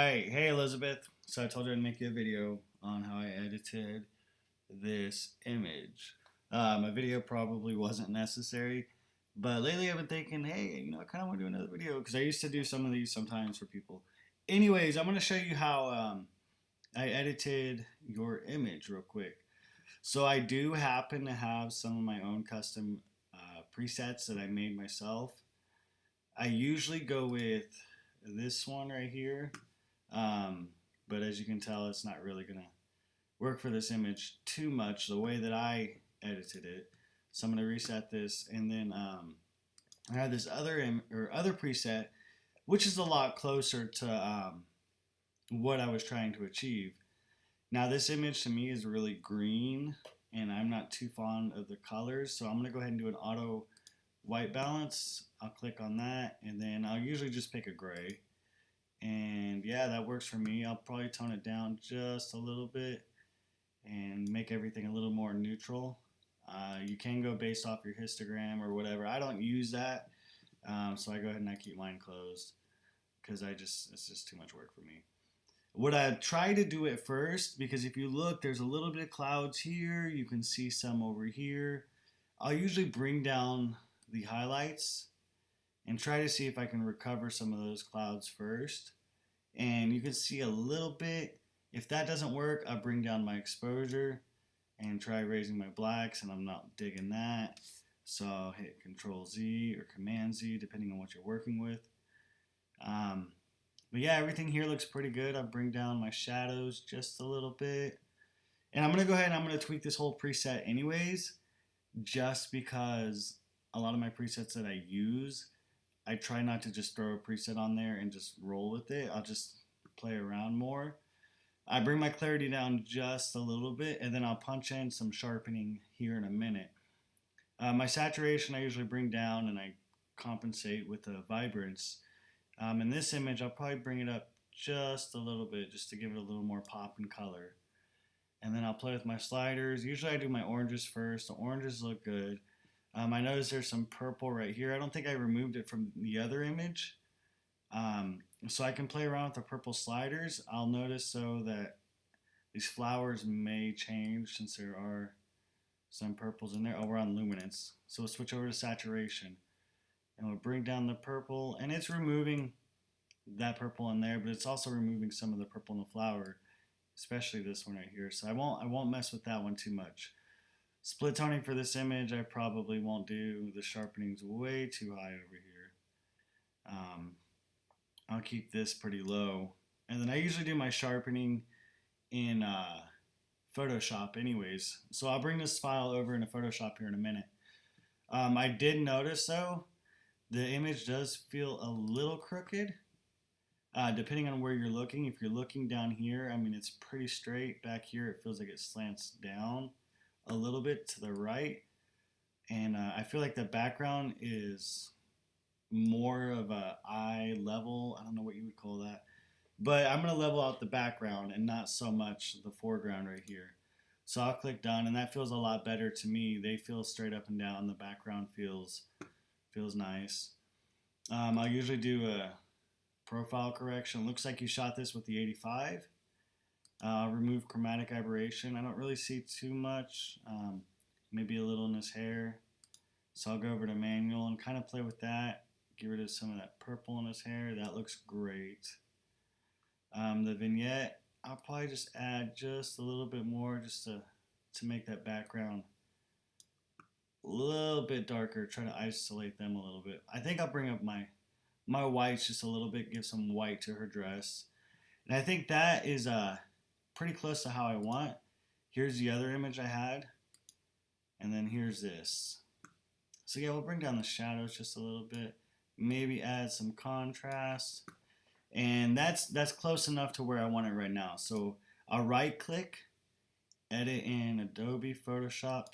Hey Elizabeth. So I told you I'd make you a video on how I edited this image. My video probably wasn't necessary, but lately I've been thinking, hey, I kind of want to do another video because I used to do some of these sometimes for people. Anyways, I'm going to show you how I edited your image real quick. So I do happen to have some of my own custom presets that I made myself. I usually go with this one right here. Um, but as you can tell, it's not really going to work for this image too much the way that I edited it. So I'm going to reset this, and then I have this other preset, which is a lot closer to what I was trying to achieve. Now this image to me is really green, and I'm not too fond of the colors, so I'm going to go ahead and do an auto white balance. I'll click on that, and then I'll usually just pick a gray. And yeah, that works for me. I'll probably tone it down just a little bit and make everything a little more neutral. You can go based off your histogram or whatever. I don't use that, so I go ahead and I keep mine closed because it's just too much work for me. What I try to do at first, because if you look, there's a little bit of clouds here. You can see some over here. I'll usually bring down the highlights and try to see if I can recover some of those clouds first. And you can see a little bit. If that doesn't work, I'll bring down my exposure and try raising my blacks, and I'm not digging that. So I'll hit Control Z or Command Z, depending on what you're working with. Um, but yeah, everything here looks pretty good. I'll bring down my shadows just a little bit. And I'm going to go ahead and I'm going to tweak this whole preset anyways, just because a lot of my presets that I use, I try not to just throw a preset on there and just roll with it. I'll just play around more. I bring my clarity down just a little bit, and then I'll punch in some sharpening here in a minute. My saturation I usually bring down, and I compensate with the vibrance. In this image, I'll probably bring it up just a little bit, just to give it a little more pop and color. And then I'll play with my sliders. Usually I do my oranges first. The oranges look good. I notice there's some purple right here. I don't think I removed it from the other image. So I can play around with the purple sliders. I'll notice so that these flowers may change since there are some purples in there. Oh, we're on luminance. So we'll switch over to saturation. And we'll bring down the purple. And it's removing that purple in there, but it's also removing some of the purple in the flower, especially this one right here. So I won't mess with that one too much. Split toning for this image, I probably won't do. The sharpening's way too high over here. Um, I'll keep this pretty low. And then I usually do my sharpening in Photoshop anyways. So I'll bring this file over into Photoshop here in a minute. I did notice though, the image does feel a little crooked. Depending on where you're looking. If you're looking down here, I mean, it's pretty straight. Back here, it feels like it slants down a little bit to the right. And I feel like the background is more of a eye level. I don't know what you would call that. But I'm going to level out the background and not so much the foreground right here. So I'll click done, and that feels a lot better to me. They feel straight up and down. The background feels nice. I'll usually do a profile correction. Looks like you shot this with the 85. Remove chromatic aberration. I don't really see too much. Maybe a little in his hair. So I'll go over to manual and kind of play with that. Get rid of some of that purple in his hair. That looks great. The vignette, I'll probably just add just a little bit more just to make that background a little bit darker. Try to isolate them a little bit. I think I'll bring up my whites just a little bit, give some white to her dress. And I think that is pretty close to how I want. Here's the other image I had, and then here's this. So yeah, we'll bring down the shadows just a little bit. Maybe add some contrast. And that's close enough to where I want it right now. So I'll right click, edit in Adobe Photoshop,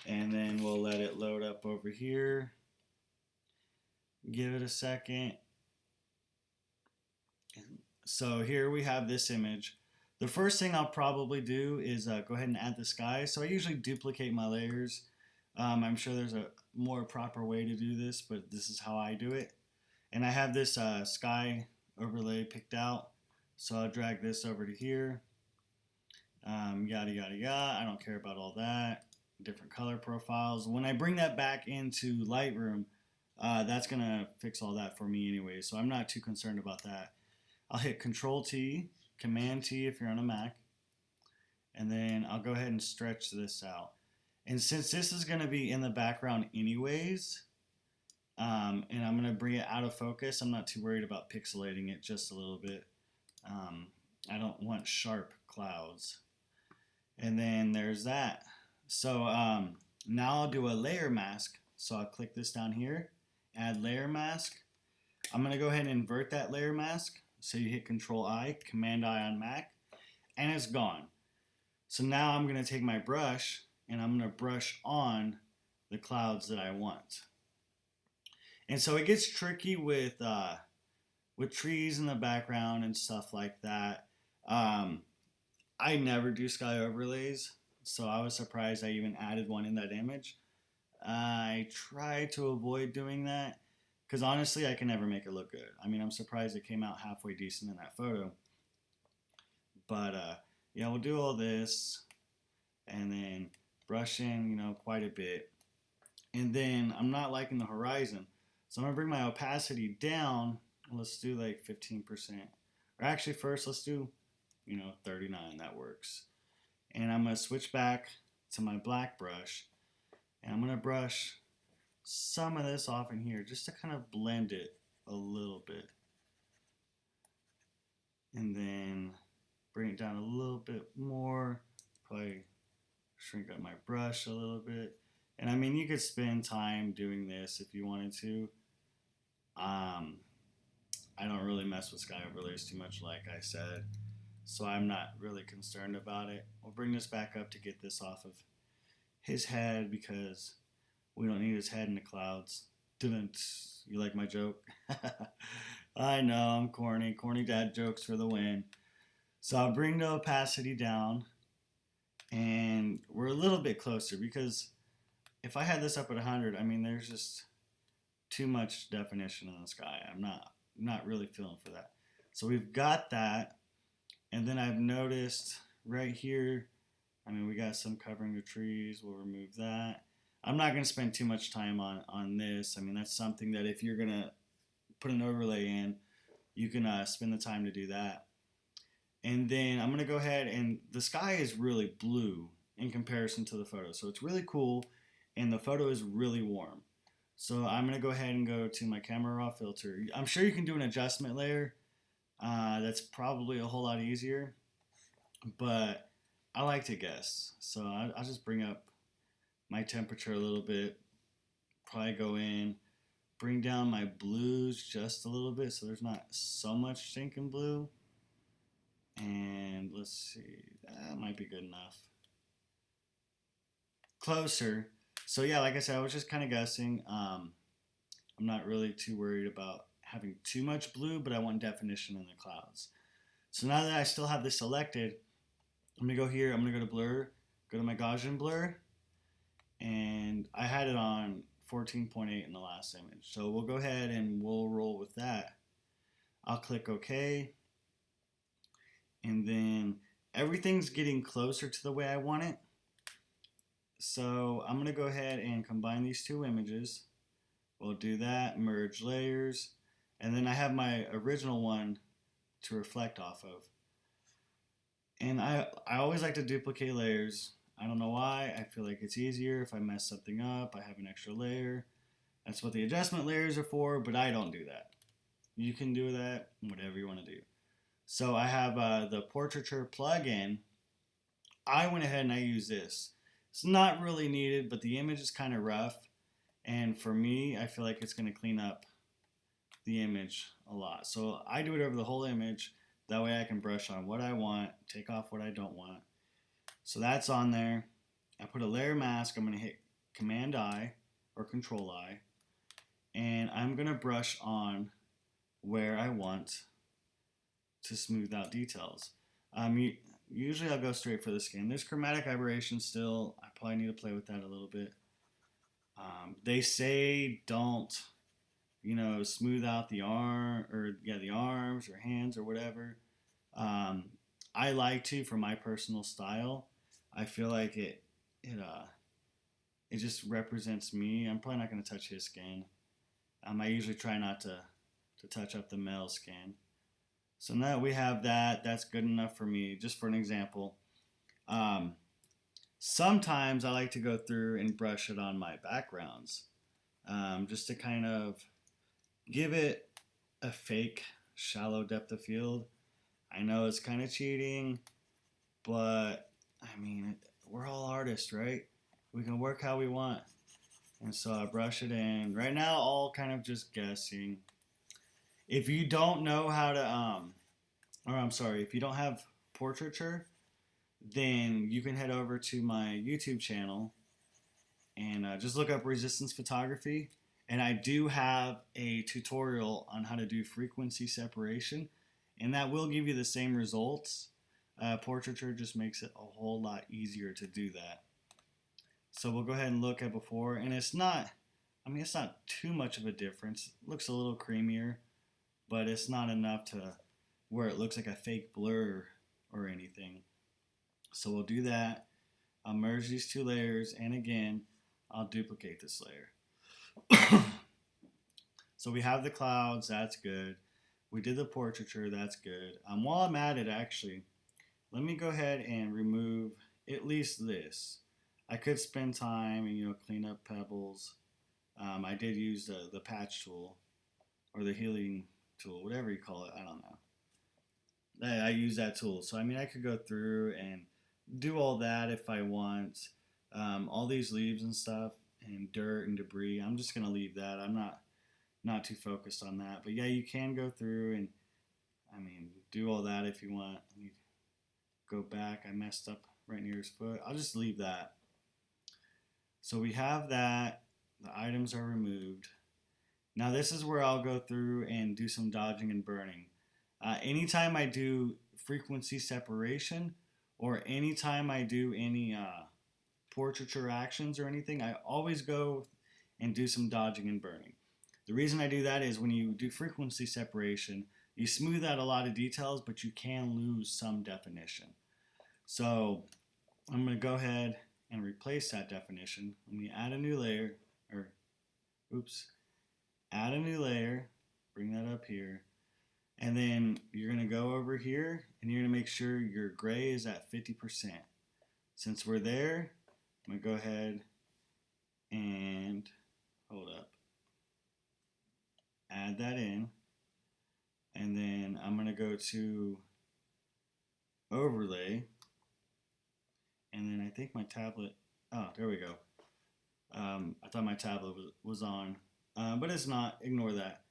and then we'll let it load up over here. Give it a second. So here we have this image. The first thing I'll probably do is go ahead and add the sky. So I usually duplicate my layers. I'm sure there's a more proper way to do this, but this is how I do it. And I have this sky overlay picked out. So I'll drag this over to here. Yada yada yada. I don't care about all that. Different color profiles. When I bring that back into Lightroom, that's gonna fix all that for me anyway. So I'm not too concerned about that. I'll hit Control T, Command T if you're on a Mac, and then I'll go ahead and stretch this out. And since this is gonna be in the background anyways, and I'm gonna bring it out of focus, I'm not too worried about pixelating it just a little bit. I don't want sharp clouds. And then there's that. So now I'll do a layer mask. So I'll click this down here, add layer mask. I'm gonna go ahead and invert that layer mask. So you hit Control I, Command I on Mac, and it's gone. So now I'm gonna take my brush and I'm gonna brush on the clouds that I want. And so it gets tricky with trees in the background and stuff like that. I never do sky overlays, so I was surprised I even added one in that image. I try to avoid doing that because honestly I can never make it look good. I mean, I'm surprised it came out halfway decent in that photo. But yeah, we'll do all this and then brush in, you know, quite a bit. And then I'm not liking the horizon, so I'm gonna bring my opacity down. Let's do like 15%. Or actually first let's do, you know, 39, that works. And I'm gonna switch back to my black brush and I'm gonna brush some of this off in here just to kind of blend it a little bit. And then bring it down a little bit more, probably shrink up my brush a little bit. And I mean, you could spend time doing this if you wanted to. I don't really mess with sky overlays too much, like I said, so I'm not really concerned about it. We'll bring this back up to get this off of his head because we don't need his head in the clouds. Didn't you like my joke? I know, I'm corny. Corny dad jokes for the win. So I'll bring the opacity down and we're a little bit closer because if I had this up at 100, I mean, there's just too much definition in the sky. I'm not really feeling for that. So we've got that, and then I've noticed right here, I mean, we got some covering the trees. We'll remove that. I'm not going to spend too much time on this. I mean, that's something that if you're going to put an overlay in, you can spend the time to do that. And then I'm going to go ahead, and the sky is really blue in comparison to the photo. So it's really cool, and the photo is really warm. So I'm going to go ahead and go to my camera raw filter. I'm sure you can do an adjustment layer. That's probably a whole lot easier, but I like to guess. So I'll just bring up my temperature a little bit, probably go in, bring down my blues just a little bit so there's not so much stinking blue. And let's see, that might be good enough. Closer. So yeah, like I said, I was just kind of guessing. I'm not really too worried about having too much blue, but I want definition in the clouds. So now that I still have this selected, I'm gonna go here, I'm gonna go to blur, go to my Gaussian blur, and I had it on 14.8 in the last image. So we'll go ahead and we'll roll with that. I'll click OK, and then everything's getting closer to the way I want it. So I'm going to go ahead and combine these two images. We'll do that, merge layers, and then I have my original one to reflect off of. And I always like to duplicate layers. I don't know why. I feel like it's easier if I mess something up. I have an extra layer. That's what the adjustment layers are for, but I don't do that. You can do that, whatever you want to do. So I have the Portraiture plugin. I went ahead and I use this. It's not really needed, but the image is kind of rough. And for me, I feel like it's going to clean up the image a lot. So I do it over the whole image. That way I can brush on what I want, take off what I don't want. So that's on there. I put a layer mask. I'm going to hit Command I or Control I. And I'm going to brush on where I want to smooth out details. Usually I'll go straight for the skin. There's chromatic aberration still. I probably need to play with that a little bit. They say don't, smooth out the arm, or yeah, the arms or hands or whatever. Um, I like to, for my personal style. I feel like it it just represents me. I'm probably not going to touch his skin. I usually try not to touch up the male skin. So now we have that. That's good enough for me. Just for an example, um, sometimes I like to go through and brush it on my backgrounds, just to kind of give it a fake shallow depth of field. I know it's kind of cheating, but I mean, we're all artists, right? We can work how we want. And so I brush it in. Right now, all kind of just guessing. If you don't know how to, or I'm sorry, if you don't have portraiture, then you can head over to my YouTube channel and just look up Resistance Photography. And I do have a tutorial on how to do frequency separation, and that will give you the same results. Portraiture just makes it a whole lot easier to do that. So we'll go ahead and look at before, and it's not too much of a difference. It looks a little creamier, but it's not enough to where it looks like a fake blur or anything. So we'll do that. I'll merge these two layers, and again, I'll duplicate this layer. So we have the clouds, that's good. We did the portraiture, that's good. While I'm at it, actually, let me go ahead and remove at least this. I could spend time and clean up pebbles. I did use the patch tool or the healing tool, whatever you call it. I don't know. I use that tool, so I mean I could go through and do all that if I want. All these leaves and stuff and dirt and debris, I'm just gonna leave that. I'm not too focused on that. But yeah, you can go through and do all that if you want. Let me go back. I messed up right near his foot. I'll just leave that. So we have that. The items are removed. Now this is where I'll go through and do some dodging and burning. Anytime I do frequency separation, or anytime I do any portraiture actions or anything, I always go and do some dodging and burning. The reason I do that is when you do frequency separation, you smooth out a lot of details, but you can lose some definition. So I'm going to go ahead and replace that definition. Let me add a new layer, add a new layer, bring that up here, and then you're going to go over here and you're going to make sure your gray is at 50%. Since we're there, I'm going to go ahead and add that in, and then I'm going to go to overlay, and then I think my tablet, there we go. I thought my tablet was on, but it's not. Ignore that.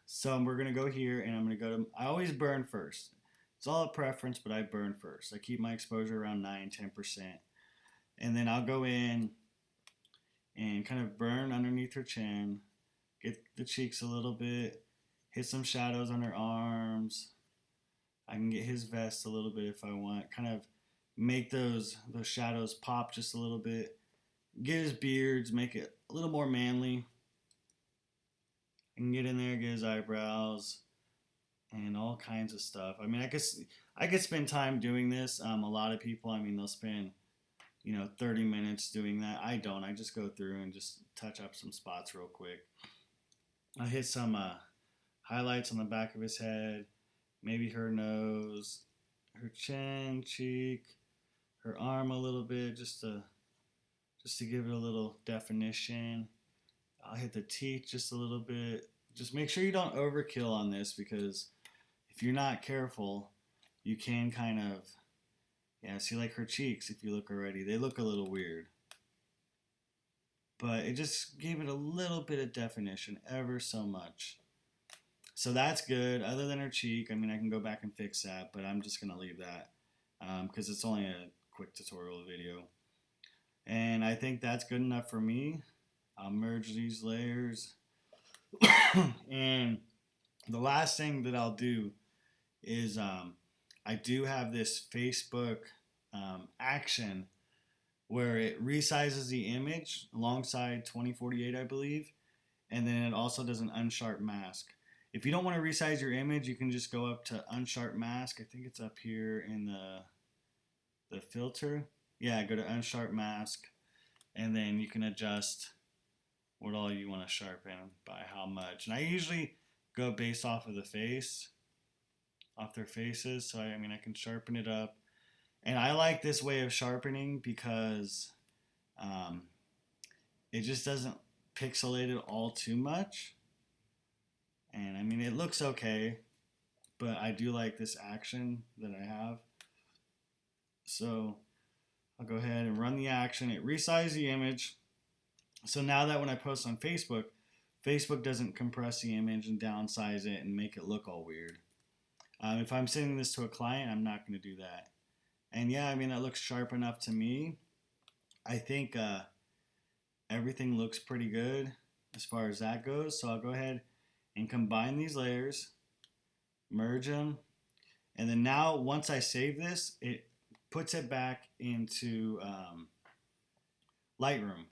So we're going to go here, and I'm going to go to, I always burn first. It's all a preference, but I burn first. I keep my exposure around 9-10%. And then I'll go in and kind of burn underneath her chin, get the cheeks a little bit, hit some shadows on her arms. I can get his vest a little bit if I want. Kind of make those shadows pop just a little bit. Get his beards, make it a little more manly. I can get in there, get his eyebrows, and all kinds of stuff. I mean, I could spend time doing this. A lot of people, they'll spend 30 minutes doing that. I don't. I just go through and just touch up some spots real quick. I hit some highlights on the back of his head, maybe her nose, her chin, cheek, her arm a little bit, just to give it a little definition. I'll hit the teeth just a little bit. Just make sure you don't overkill on this, because if you're not careful, you can kind of, see, like her cheeks, if you look already, they look a little weird. But it just gave it a little bit of definition, ever so much. So that's good. Other than her cheek, I can go back and fix that, but I'm just going to leave that because it's only a quick tutorial video. And I think that's good enough for me. I'll merge these layers. And the last thing that I'll do is I do have this Facebook action where it resizes the image alongside 2048, I believe, and then it also does an unsharp mask. If you don't want to resize your image, you can just go up to unsharp mask. I think it's up here in the filter. Yeah, go to unsharp mask, and then you can adjust what all you want to sharpen by how much. And I usually go based off of the face, off their faces. So I mean, I can sharpen it up. And I like this way of sharpening because it just doesn't pixelate it all too much. And I mean, it looks okay, but I do like this action that I have. So I'll go ahead and run the action. It resizes the image. So now that when I post on Facebook, Facebook doesn't compress the image and downsize it and make it look all weird. If I'm sending this to a client, I'm not going to do that. And yeah, I mean, that looks sharp enough to me. I think everything looks pretty good as far as that goes. So I'll go ahead and combine these layers, merge them, and then now once I save this, it puts it back into Lightroom.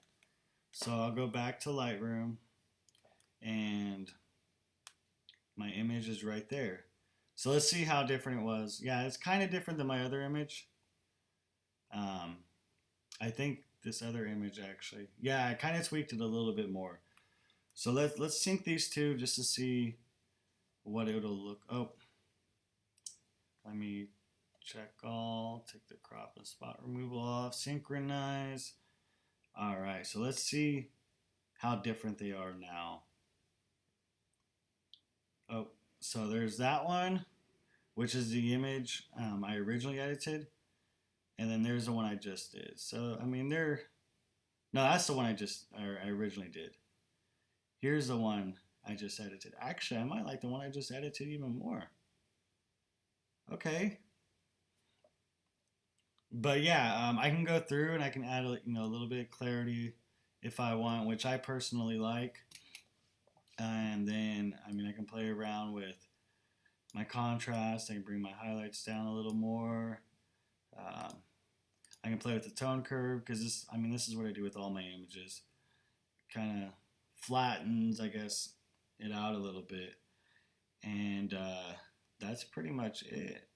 So I'll go back to Lightroom, and my image is right there. So let's see how different it was. Yeah, it's kind of different than my other image. I think this other image actually, yeah, I kind of tweaked it a little bit more. So let's sync these two just to see what it'll look. Oh, let me check all, take the crop and spot removal off, synchronize. All right, so let's see how different they are now. Oh, so there's that one, which is the image I originally edited. And then there's the one I just did. So, I mean, no, that's the one I originally did. Here's the one I just edited. Actually, I might like the one I just edited even more. Okay. But yeah, I can go through and I can add a little bit of clarity if I want, which I personally like. And then, I mean, I can play around with my contrast. I can bring my highlights down a little more. I can play with the tone curve because this is what I do with all my images. Kind of flattens, I guess, it out a little bit. And that's pretty much it.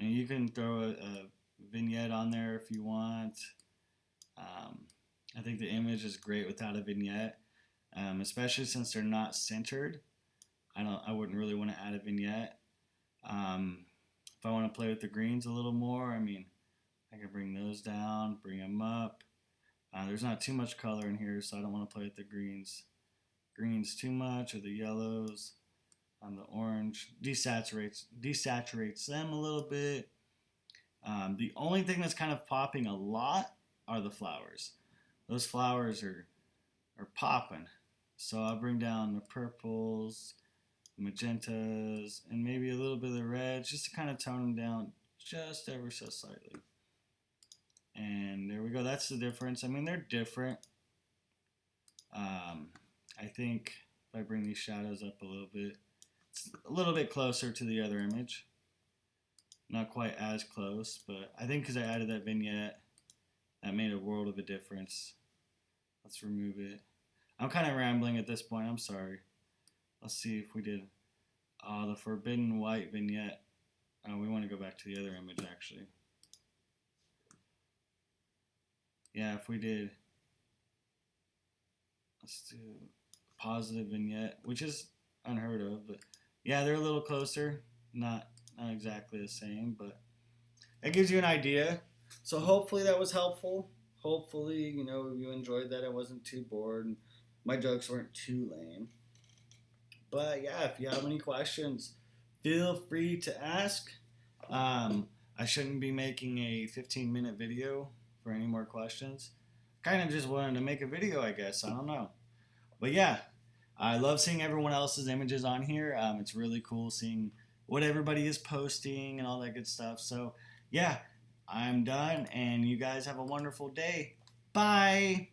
And you can throw a vignette on there if you want. I think the image is great without a vignette, especially since they're not centered. I wouldn't really want to add a vignette. If I want to play with the greens a little more, I mean, I can bring those down, bring them up. There's not too much color in here, so I don't want to play with the greens too much, or the yellows. On the orange, desaturates them a little bit. The only thing that's kind of popping a lot are the flowers. Those flowers are popping. So I'll bring down the purples, magentas, and maybe a little bit of the reds, just to kind of tone them down just ever so slightly. And there we go. That's the difference. I mean, they're different. I think if I bring these shadows up a little bit, it's a little bit closer to the other image. Not quite as close, but I think because I added that vignette, that made a world of a difference. Let's remove it. I'm kind of rambling at this point. I'm sorry. Let's see if we did the forbidden white vignette. We want to go back to the other image, actually. Yeah, if we did, let's do positive vignette, which is unheard of, but yeah, they're a little closer. Not exactly the same, but that gives you an idea. So hopefully that was helpful. Hopefully, you enjoyed that. I wasn't too bored. My jokes weren't too lame. But yeah, if you have any questions, feel free to ask. I shouldn't be making a 15-minute video for any more questions. Kind of just wanted to make a video, I guess. I don't know. But yeah, I love seeing everyone else's images on here. It's really cool seeing what everybody is posting and all that good stuff. So yeah, I'm done, and you guys have a wonderful day. Bye!